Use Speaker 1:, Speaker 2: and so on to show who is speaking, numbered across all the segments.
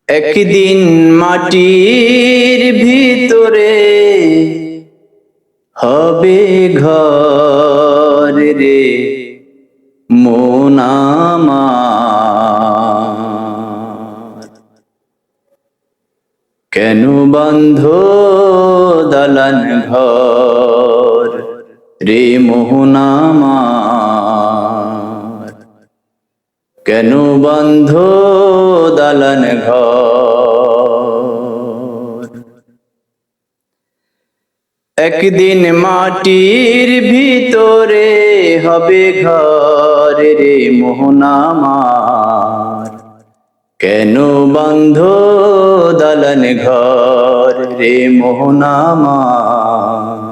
Speaker 1: একদিন মাটির ভিতরে হবে ঘর রে মন আমার। কেন বন্ধ দালান ঘর রে মোহন আমার? কেন বন্ধ দালান ঘর? একদিন মাটির ভিতরে হবে ঘর রে মোহন আমার। কেন বন্ধ দালান ঘর রে মোহন আমার?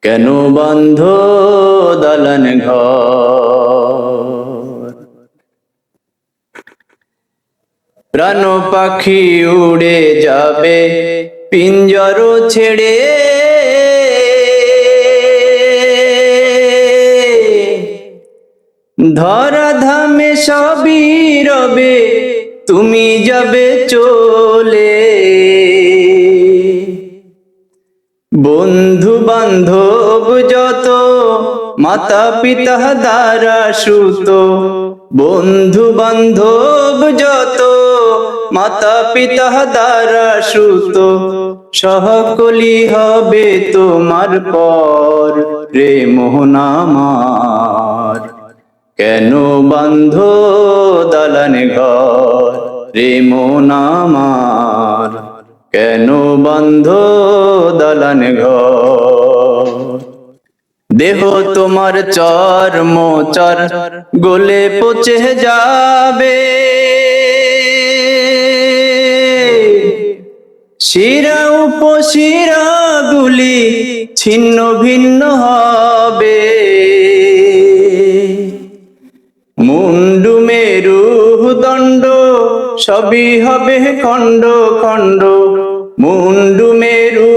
Speaker 1: কেন বন্ধ দালান ঘর? প্রাণ পাখি উড়ে যাবে পিঞ্জর ছেড়ে, ধরা ধামে সবই রবে তুমি যাবে চলে। বন্ধু বান্ধব যত মাতা পিতা দ্বারা সুত, বন্ধু বান্ধব যত মাতা পিতা দ্বারা সুত, সকলি হবে তোমার পর রে মোহন আমার। কেন বন্ধ দালান ঘর রে মোহন আমার? কেন বন্ধ দালান ঘর? দেহ তোমার চর্ম চর গলে পচে যাবে, শিরা উপশিরা গুলি ছিন্ন ভিন্ন হবে। মুন্ডু মেরু দণ্ড সবই হবে খণ্ড খণ্ড, মুন্ডু মেরু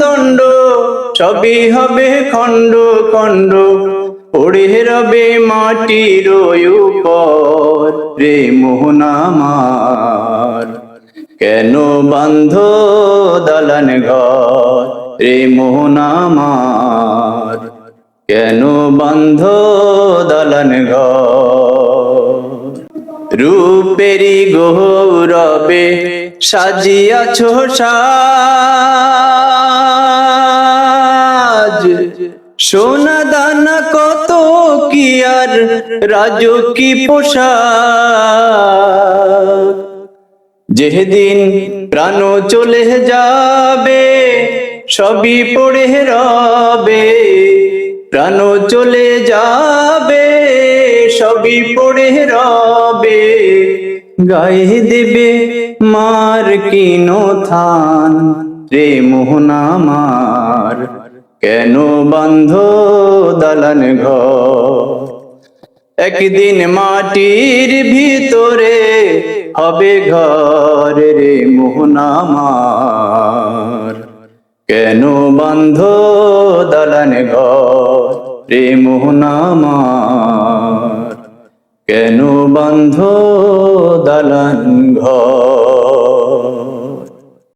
Speaker 1: দণ্ড সবই হবে খণ্ড খণ্ড, পড়ে রবে মাটির উপর রে মোহন আমার। কেন বন্ধ দালান ঘর রে মোহন আমার? কেন বন্ধ দালান ঘর? রূপেরি গৌরবে সাজিয়াছ সাজ, সোনা দানা কত কি আর রাজকী পোশাক। যেদিন প্রাণ চলে যাবে সবই পড়ে রবে, প্রাণ চলে যাবে সবই পড়ে রবে। গায়ে দেবে মার কিন থান রে মোহন আমার। কেন বন্ধ দালান ঘর? একদিন মাটির ভিতরে হবে ঘর রে মোহন আমার। কেন বন্ধ দালান ঘর রে মোহন আমার? কেন বন্ধ দালান ঘর?